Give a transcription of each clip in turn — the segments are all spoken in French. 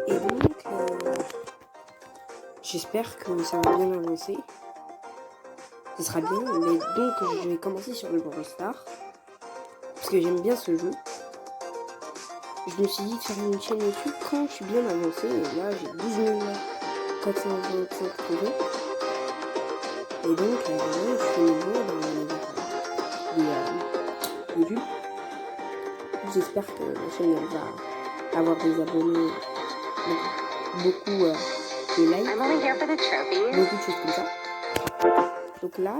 Et donc, j'espère que ça va bien avancer. Ce sera bien, mais donc je vais commencer sur le Brawl Stars. Parce que j'aime bien ce jeu. Je me suis dit de faire une chaîne YouTube quand je suis bien avancé. Et là, j'ai 12 425 trouvés. Et donc, je suis nouveau dans les YouTube. J'espère que ma chaîne elle va avoir des abonnés, beaucoup de likes, beaucoup de choses comme ça. Donc là,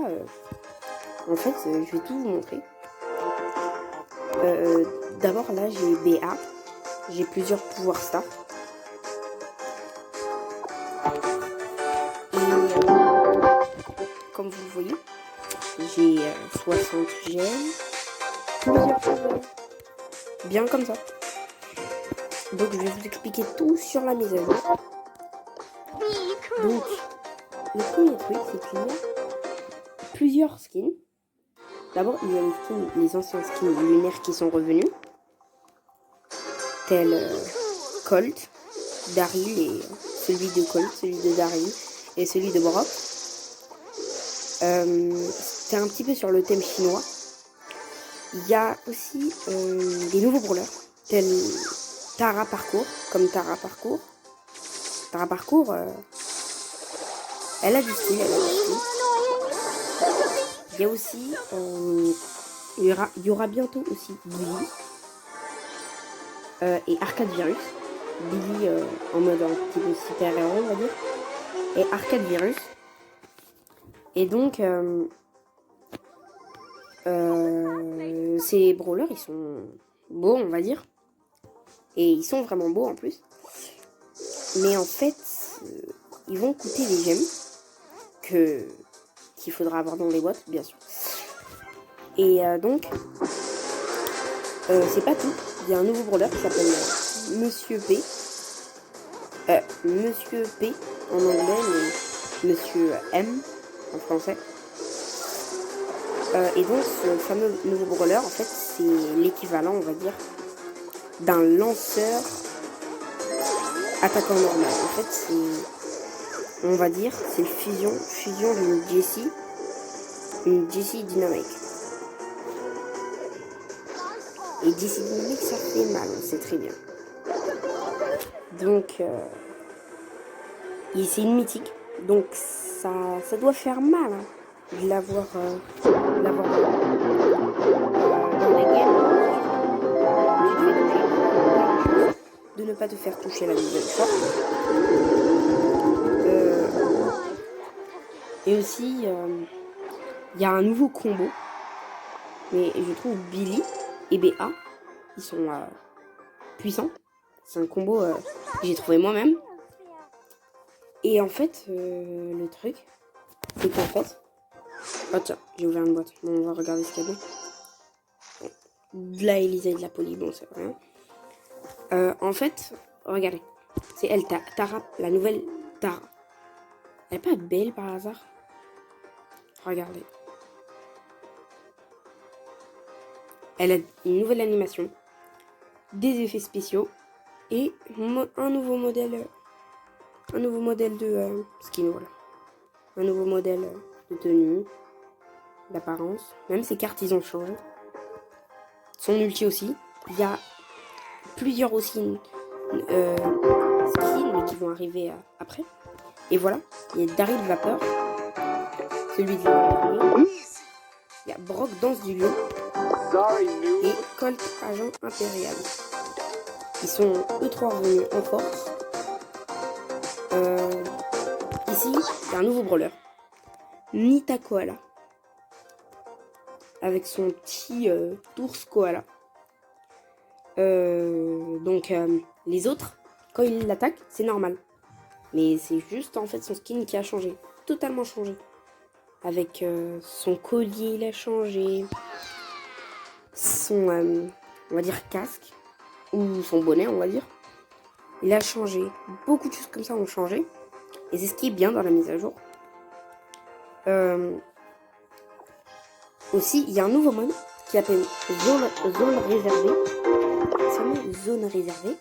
en fait, je vais tout vous montrer. D'abord, là, j'ai BA. J'ai plusieurs pouvoirs stars. Et comme vous le voyez, j'ai 60 gemmes. Plusieurs pouvoirs. Bien comme ça. Donc, je vais vous expliquer tout sur la mise à jour. Donc, le premier truc, c'est qu'il y a plusieurs skins. D'abord, il y a les anciens skins lunaires qui sont revenus. Tels Colt, Daryl et celui de Colt, celui de Daryl et celui de Brock. C'est un petit peu sur le thème chinois. Il y a aussi des nouveaux brawlers, tels Tara Parcours, comme Tara Parcours. Tara Parcours, elle a du style, Il y a aussi, il y aura bientôt aussi Billy et Arcade Virus. Billy en mode un petit peu super-héros, on va dire. Et Arcade Virus. Et donc, ces brawlers, ils sont beaux, on va dire. Et ils sont vraiment beaux en plus. Mais en fait, ils vont coûter des gemmes qu'il faudra avoir dans les boîtes, bien sûr. Et donc, c'est pas tout. Il y a un nouveau brawler qui s'appelle Monsieur P. Monsieur P en anglais, mais Monsieur M en français. Et donc, ce fameux nouveau brawler, en fait, c'est l'équivalent, on va dire, d'un lanceur attaquant normal. En fait, c'est, on va dire, c'est fusion d'une Jessie Dynamique. Et Jessie Dynamique, ça fait mal, on sait très bien. Donc, c'est une mythique, donc ça doit faire mal hein, de l'avoir dans les games. De ne pas te faire toucher la deuxième fois. Et aussi, il y a un nouveau combo. Mais je trouve Billy et BA, ils sont puissants. C'est un combo que j'ai trouvé moi-même. Et en fait, le truc, c'est qu'en fait... Oh tiens, j'ai ouvert une boîte. Bon, on va regarder ce qu'il y a dedans. De la Elisa et de la Poly, bon, c'est rien. En fait, regardez. C'est elle, Tara, la nouvelle Tara. Elle est pas belle par hasard? Regardez. Elle a une nouvelle animation, des effets spéciaux et un nouveau modèle de skin, voilà. Un nouveau modèle de tenue, d'apparence. Même ses cartes, ils ont changé. Son ulti aussi. Il y a plusieurs aussi skins, mais qui vont arriver après. Et voilà, il y a Daryl Vapeur, celui de l'armée. Il y a Brock Danse du Lion et Colt Agent Impérial. Ils sont eux trois revenus en force. Ici, il y a un nouveau brawler. Nita Koala. Avec son petit ours koala. Donc, les autres, quand ils l'attaquent, c'est normal. Mais c'est juste en fait son skin qui a changé. Totalement changé. Avec son collier, il a changé. Son, on va dire, casque. Ou son bonnet, on va dire. Il a changé. Beaucoup de choses comme ça ont changé. Et c'est ce qui est bien dans la mise à jour. Aussi, il y a un nouveau mode qui s'appelle zone réservée. C'est une zone réservée.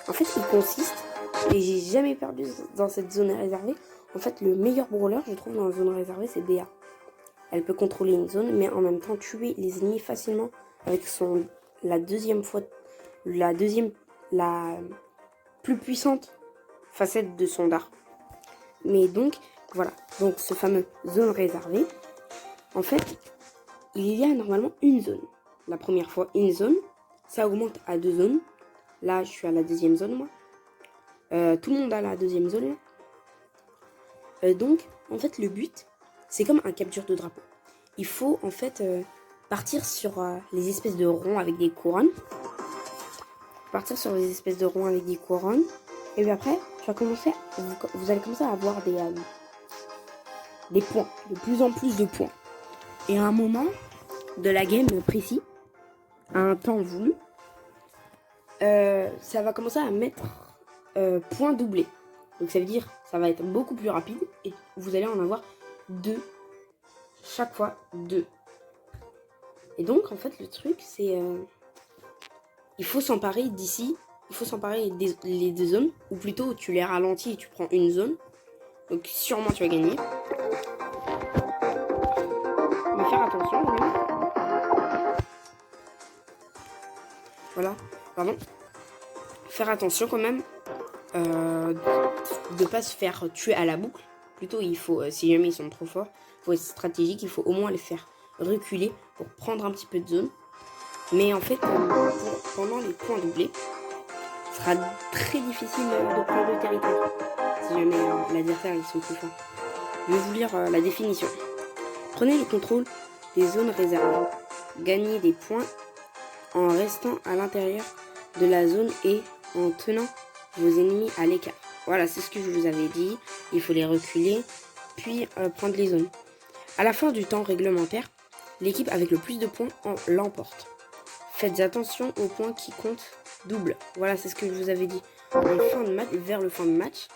En fait, il consiste, et j'ai jamais perdu dans cette zone réservée. En fait, le meilleur brawler, je trouve, dans la zone réservée, c'est Béa. Elle peut contrôler une zone, mais en même temps tuer les ennemis facilement avec la plus puissante facette de son dard. Mais donc, voilà. Donc, ce fameux zone réservée, en fait, il y a normalement une zone. La première fois, une zone. Ça augmente à 2 zones. Là, je suis à la 2e zone, moi. Tout le monde a la 2e zone, là. Donc, en fait, le but, c'est comme un capture de drapeau. Il faut, en fait, partir sur les espèces de ronds avec des couronnes. Et puis après, vous allez commencer à avoir des points. De plus en plus de points. Et à un moment de la game précis, à un temps voulu, ça va commencer à mettre points doublés. Donc ça veut dire ça va être beaucoup plus rapide et vous allez en avoir 2. Chaque fois 2. Et donc en fait le truc c'est il faut s'emparer d'ici. Il faut s'emparer les 2 zones. Ou plutôt tu les ralentis et tu prends une zone. Donc sûrement tu vas gagner. Mais faire attention oui. Voilà. Pardon. Faire attention quand même. De pas se faire tuer à la boucle. Plutôt il faut, si jamais ils sont trop forts, il faut être stratégique, il faut au moins les faire reculer pour prendre un petit peu de zone. Mais en fait, pendant les points doublés, ce sera très difficile de prendre le territoire. Si jamais l'adversaire ils sont plus forts. Je vais vous lire la définition. Prenez le contrôle des zones réservées. Gagnez des points en restant à l'intérieur de la zone et en tenant vos ennemis à l'écart. Voilà, c'est ce que je vous avais dit. Il faut les reculer, puis prendre les zones. À la fin du temps réglementaire, l'équipe avec le plus de points l'emporte. Faites attention aux points qui comptent double. Voilà, c'est ce que je vous avais dit. Vers le fin de match,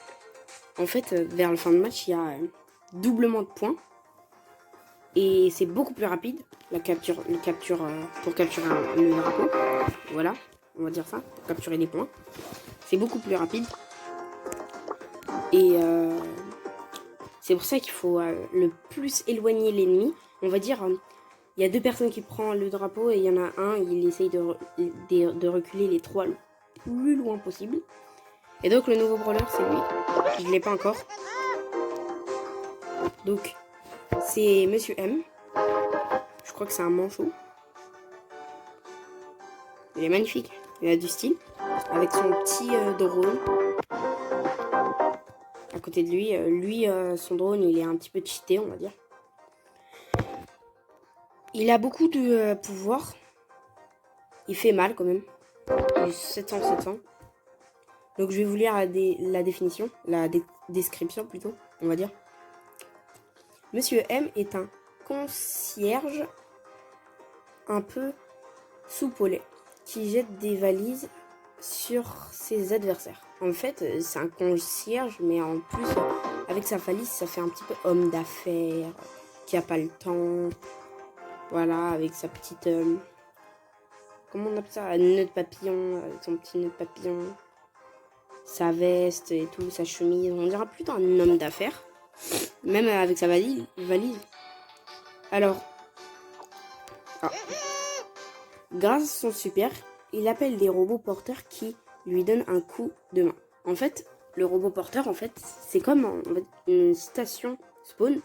en fait, vers le fin de match, il y a doublement de points. Et c'est beaucoup plus rapide, pour capturer le drapeau. Voilà, on va dire ça, pour capturer des points. C'est beaucoup plus rapide. Et c'est pour ça qu'il faut le plus éloigner l'ennemi. On va dire, il y a 2 personnes qui prennent le drapeau et il y en a un, il essaye de reculer les 3 le plus loin possible. Et donc le nouveau brawler, c'est lui. Je ne l'ai pas encore. Donc, c'est Monsieur M. Je crois que c'est un manchot. Il est magnifique. Il a du style. Avec son petit drone. À côté de lui, son drone, il est un petit peu cheaté, on va dire. Il a beaucoup de pouvoir. Il fait mal quand même. Du 700. Donc je vais vous lire la définition. La description plutôt, on va dire. Monsieur M est un concierge un peu soupolé qui jette des valises sur ses adversaires. En fait, c'est un concierge, mais en plus, avec sa valise, ça fait un petit peu homme d'affaires, qui a pas le temps. Voilà, avec sa petite... comment on appelle ça? Nœud de papillon, avec son petit nœud de papillon. Sa veste et tout, sa chemise. On dirait plutôt un homme d'affaires. Même avec sa valise. Alors... Ah. Grâce à son super, il appelle des robots porteurs qui lui donnent un coup de main. En fait, le robot porteur, en fait, c'est comme une station spawn.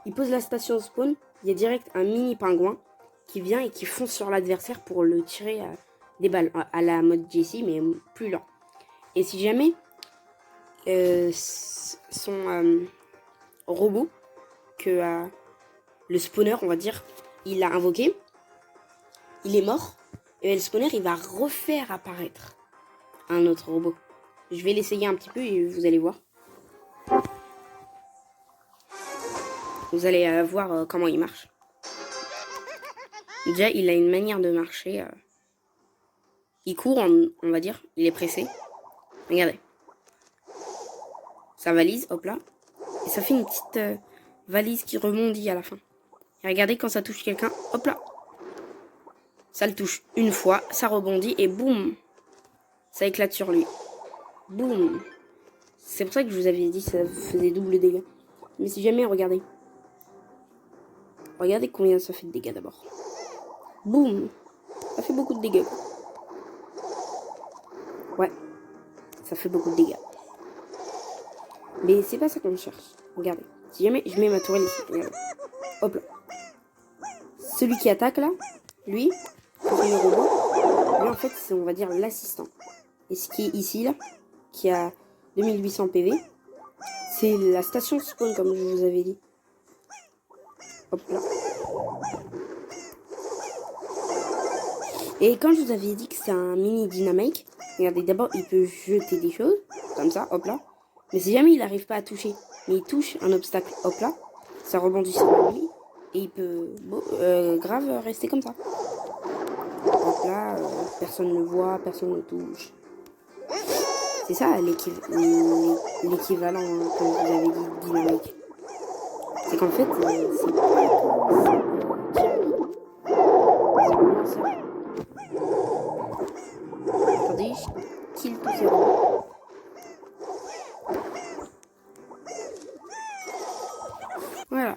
Il pose la station spawn, il y a direct un mini pingouin qui vient et qui fonce sur l'adversaire pour le tirer des balles à la mode Jessie, mais plus lent. Et si jamais son robot que le spawner, on va dire, il l'a invoqué, il est mort, et le spawner, il va refaire apparaître un autre robot. Je vais l'essayer un petit peu et vous allez voir. Vous allez voir comment il marche. Déjà, il a une manière de marcher. Il court, on va dire. Il est pressé. Regardez. Sa valise, hop là. Et ça fait une petite valise qui rebondit à la fin. Et regardez quand ça touche quelqu'un, hop là. Ça le touche une fois, ça rebondit et boum. Ça éclate sur lui. Boum. C'est pour ça que je vous avais dit que ça faisait double dégâts. Mais si jamais, regardez. Regardez combien ça fait de dégâts d'abord. Boum. Ça fait beaucoup de dégâts. Ouais. Ça fait beaucoup de dégâts. Mais c'est pas ça qu'on cherche. Regardez. Si jamais je mets ma tourelle ici. Regardez. Hop là. Celui qui attaque là, lui, c'est le robot. Lui en fait c'est on va dire l'assistant. Et ce qui est ici là, qui a 2800 PV, c'est la station spawn comme je vous avais dit. Hop là. Et quand je vous avais dit que c'est un mini dynamite, regardez d'abord il peut jeter des choses, comme ça, hop là. Mais si jamais il n'arrive pas à toucher, mais il touche un obstacle, hop là, ça rebondit sur lui. Et il peut grave rester comme ça. Donc là, personne ne voit, personne ne touche. C'est ça l'équivalent, comme vous avez dit, dynamique. C'est qu'en fait, c'est pas comme ça. Attendez, je kill tous ces robots. Voilà.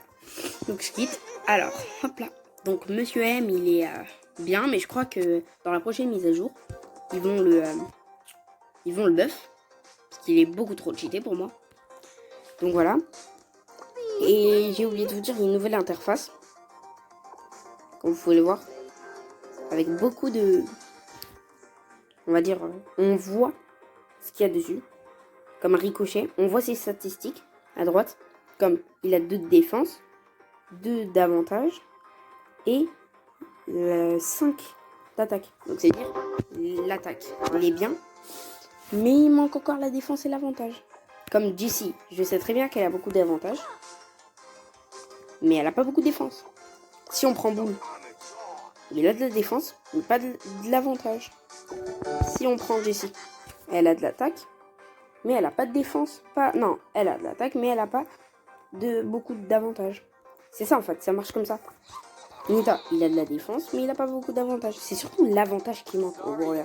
Donc je quitte. Alors, hop là. Donc Monsieur M, il est bien, mais je crois que dans la prochaine mise à jour, ils vont le buff. Parce qu'il est beaucoup trop cheaté pour moi. Donc voilà. Et j'ai oublié de vous dire, il y a une nouvelle interface. Comme vous pouvez le voir. Avec beaucoup de... On va dire, on voit ce qu'il y a dessus. Comme un ricochet. On voit ses statistiques à droite. Comme il a 2 de défense, 2 d'avantage et 5 d'attaque. Donc c'est dire l'attaque, il est bien. Mais il manque encore la défense et l'avantage. Comme Jessie, je sais très bien qu'elle a beaucoup d'avantages. Mais elle a pas beaucoup de défense. Si on prend Boule, il a de la défense, mais pas de l'avantage. Si on prend Jessie, elle a de l'attaque, mais elle a pas de défense. Non, elle a de l'attaque, mais elle a pas de beaucoup d'avantages. C'est ça en fait, ça marche comme ça. Nita, il a de la défense, mais il a pas beaucoup d'avantages. C'est surtout l'avantage qui manque au Warrior.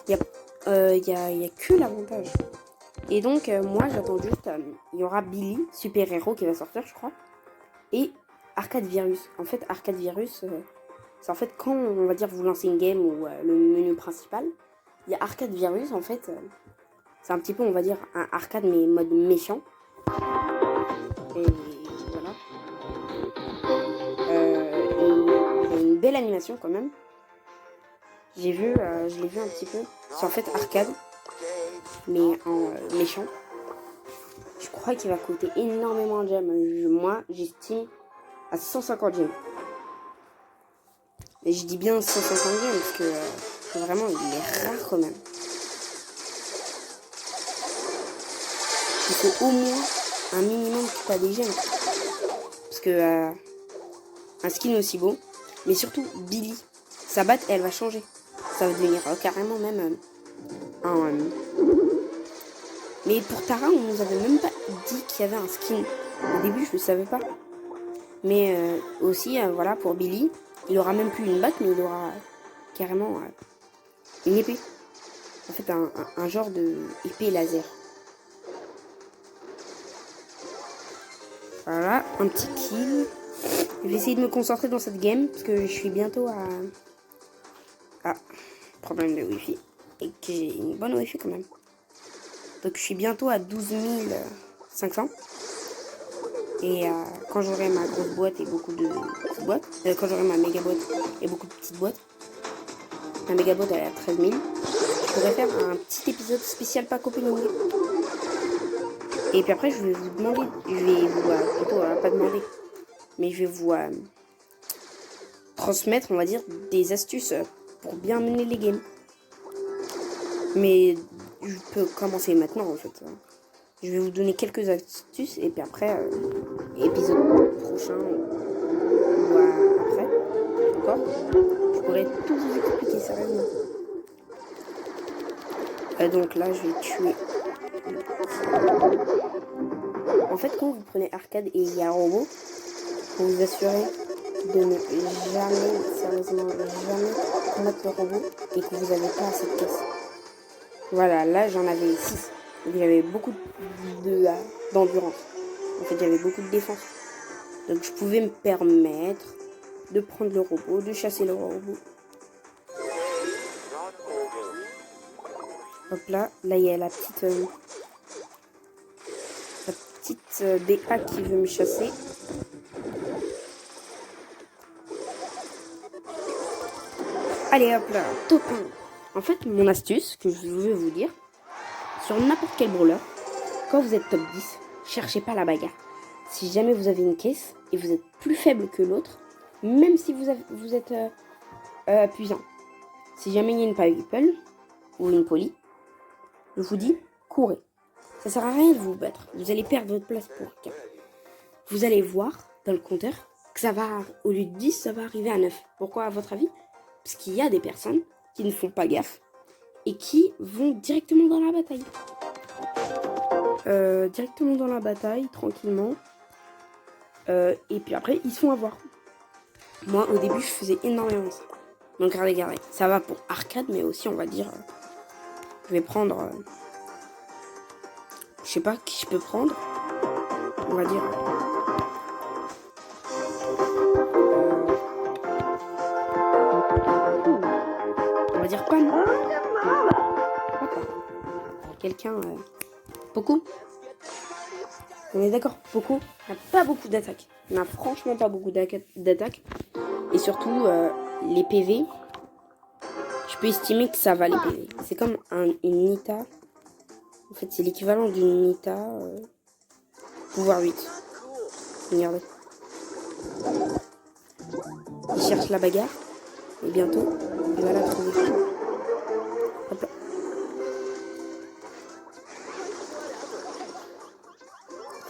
Il y a que l'avantage. Et donc, moi, j'attends juste... il y aura Billy, super-héros, qui va sortir, je crois. Et Arcade Virus. En fait, Arcade Virus, c'est en fait quand, on va dire, vous lancez une game ou le menu principal, il y a Arcade Virus, en fait. C'est un petit peu, on va dire, un arcade, mais mode méchant. Et voilà. Il y a une belle animation, quand même. Je l'ai vu un petit peu. C'est en fait arcade, mais en méchant. Je crois qu'il va coûter énormément de gemmes. Moi, j'estime à 150 gemmes. Et je dis bien 150 gemmes parce que vraiment, il est rare quand même. Il faut au moins un minimum que tu as des gemmes. Parce que un skin aussi beau. Mais surtout, Billy, sa batte, elle va changer. Ça va devenir carrément même Mais pour Tara, on nous avait même pas dit qu'il y avait un skin. Au début, je ne savais pas. Mais aussi, voilà, pour Billy, il aura même plus une batte, mais il aura carrément une épée. En fait, un genre de épée laser. Voilà, un petit kill. Je vais essayer de me concentrer dans cette game, parce que je suis bientôt à... Ah, problème de wifi. Et que j'ai une bonne wifi quand même. Donc je suis bientôt à 12 500. Et quand j'aurai ma grosse boîte et beaucoup de petites boîtes, quand j'aurai ma méga boîte et beaucoup de petites boîtes, ma méga boîte elle est à 13 000, je pourrais faire un petit épisode spécial pack opening. Et puis après je vais vous demander, plutôt pas demander, mais je vais vous transmettre, on va dire, des astuces pour bien mener les games. Mais je peux commencer maintenant en fait. Je vais vous donner quelques astuces et puis après, épisode prochain ou après, d'accord, je pourrais tout vous expliquer sérieusement. Donc là, je vais tuer. En fait, quand vous prenez arcade et il y a un robot, vous vous assurez de ne jamais, sérieusement, jamais combattre le robot et que vous n'avez pas assez de caisse. Voilà, là j'en avais 6. Donc j'avais beaucoup d'endurance. En fait, j'avais beaucoup de défense. Donc je pouvais me permettre de prendre le robot, de chasser le robot. Hop là, là il y a la petite DA qui veut me chasser. Allez hop là, top 1. En fait, mon astuce que je veux vous dire, sur n'importe quel brawler, quand vous êtes top 10, cherchez pas la bagarre. Si jamais vous avez une caisse et vous êtes plus faible que l'autre, même si vous êtes puissant, si jamais il y a une Piper ou une Polly, je vous dis, courez. Ça sert à rien de vous battre. Vous allez perdre votre place pour rien. Vous allez voir dans le compteur que ça va, au lieu de 10, ça va arriver à 9. Pourquoi à votre avis? Parce qu'il y a des personnes qui ne font pas gaffe et qui vont directement dans la bataille. Directement dans la bataille, tranquillement. Et puis après, ils se font avoir. Moi, au début, je faisais énormément ça. Donc, regardez. Ça va pour arcade, mais aussi, on va dire... je vais prendre... je sais pas qui je peux prendre. On va dire... on va dire Pam. Quelqu'un... Poco. On est d'accord, Poco n'a pas beaucoup d'attaques. Il n'a franchement pas beaucoup d'attaques. Et surtout, les PV, je peux estimer que ça va les PV. C'est comme une Nita. En fait, c'est l'équivalent d'une Nita pouvoir 8. Regardez. Il cherche la bagarre. Et bientôt, il va la trouver. Hop là.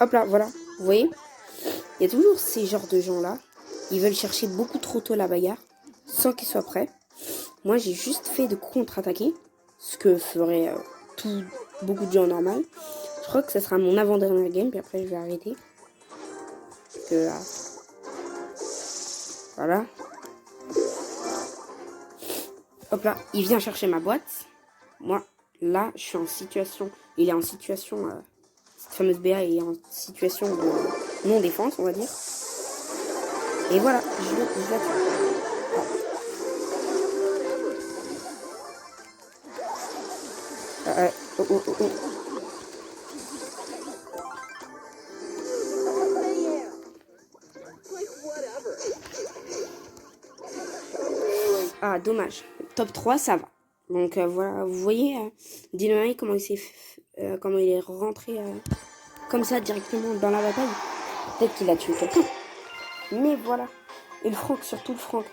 Hop là, voilà. Vous voyez? Il y a toujours ces genres de gens-là. Ils veulent chercher beaucoup trop tôt la bagarre, sans qu'ils soient prêts. Moi, j'ai juste fait de contre-attaquer, ce que ferait beaucoup de gens normal. Je crois que ça sera mon avant-dernière game, puis après je vais arrêter. Parce que voilà. Hop là, il vient chercher ma boîte. Moi, là, je suis en situation... il est en situation... cette fameuse BA est en situation de non-défense, on va dire. Et voilà, je la tue. Oh. Ah, dommage. Top 3, ça va. Donc voilà, vous voyez, Dynamite, comment comment il est rentré comme ça directement dans la bataille. Peut-être qu'il a tué quelqu'un. Mais voilà. Et le Franck, surtout le Franck.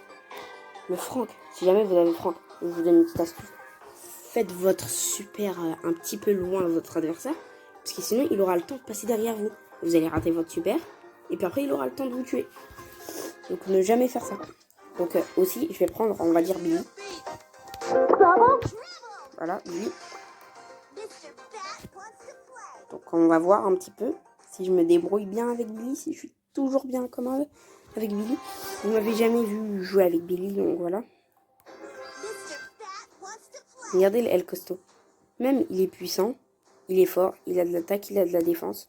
Le Franck, si jamais vous avez Franck, je vous donne une petite astuce. Faites votre super un petit peu loin de votre adversaire. Parce que sinon, il aura le temps de passer derrière vous. Vous allez rater votre super. Et puis après, il aura le temps de vous tuer. Donc ne jamais faire ça. Donc aussi, je vais prendre, on va dire Billy. Voilà, lui. Donc on va voir un petit peu si je me débrouille bien avec Billy, si je suis toujours bien comme avec Billy. Vous m'avez jamais vu jouer avec Billy, donc voilà. Regardez le El costaud. Même il est puissant, il est fort, il a de l'attaque, il a de la défense.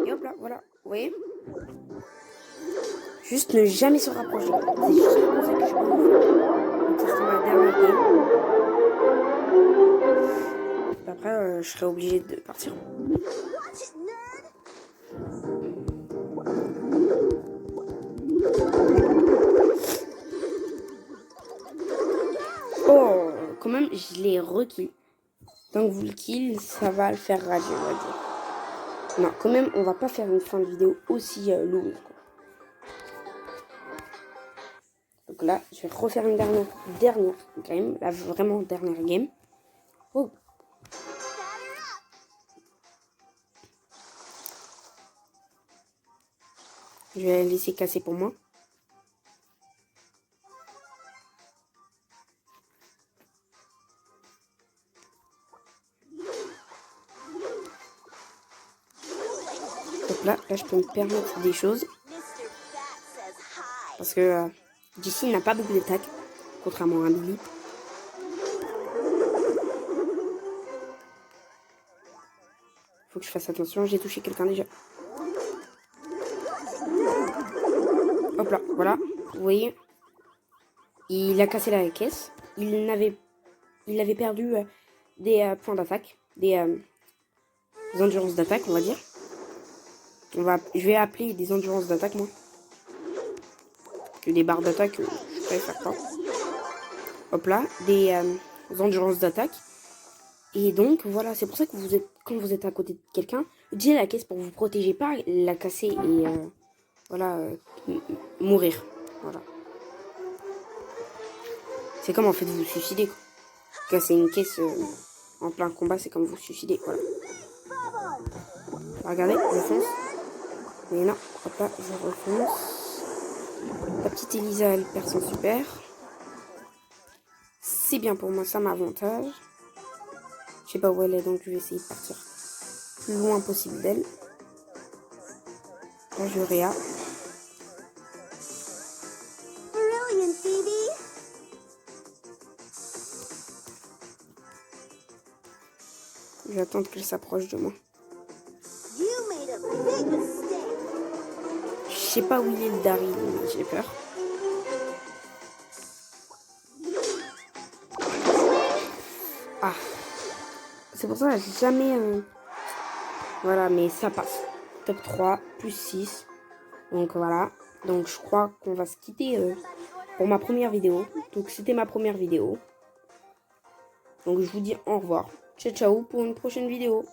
Et hop là, voilà, vous voyez? Juste ne jamais se rapprocher. C'est juste comme ça que je peux vous faire. Donc ça sera ma dernière game. Après, je serai obligé de partir. Oh, quand même, je l'ai rekill. Tant que vous le kill, ça va le faire rager, on va dire. Non, quand même, on va pas faire une fin de vidéo aussi longue. Donc là, je vais refaire une dernière game, la vraiment dernière game. Oh. Je vais la laisser casser pour moi. Donc là, je peux me permettre des choses. Parce que Jessie n'a pas beaucoup d'attaques, contrairement à Billy. Faut que je fasse attention, j'ai touché quelqu'un déjà. Hop là, voilà, vous voyez. Il a cassé la caisse. Il avait perdu des points d'attaque, des endurances d'attaque, on va dire. Je vais appeler des endurances d'attaque, moi. Que des barres d'attaque, je préfère pas. Hop là, des endurances d'attaque. Et donc, voilà, c'est pour ça que quand vous êtes à côté de quelqu'un, utilisez la caisse pour vous protéger pas, la casser et voilà, mourir. Voilà. C'est comme en fait vous suicider, quoi. Casser une caisse en plein combat, c'est comme vous suicider, voilà. Regardez, je fonce. Mais non, hop là, je refonce. La petite Elisa, elle perd son super. C'est bien pour moi, ça m'avantage. Je sais pas où elle est, donc je vais essayer de partir plus loin possible d'elle. Là, je réa. Je vais attendre qu'elle s'approche de moi. Je sais pas où il est le Daryl, mais j'ai peur. Ah. C'est pour ça que j'ai jamais... Voilà, mais ça passe. Top 3, plus 6. Donc voilà. Donc je crois qu'on va se quitter pour ma première vidéo. Donc c'était ma première vidéo. Donc je vous dis au revoir. Ciao ciao pour une prochaine vidéo.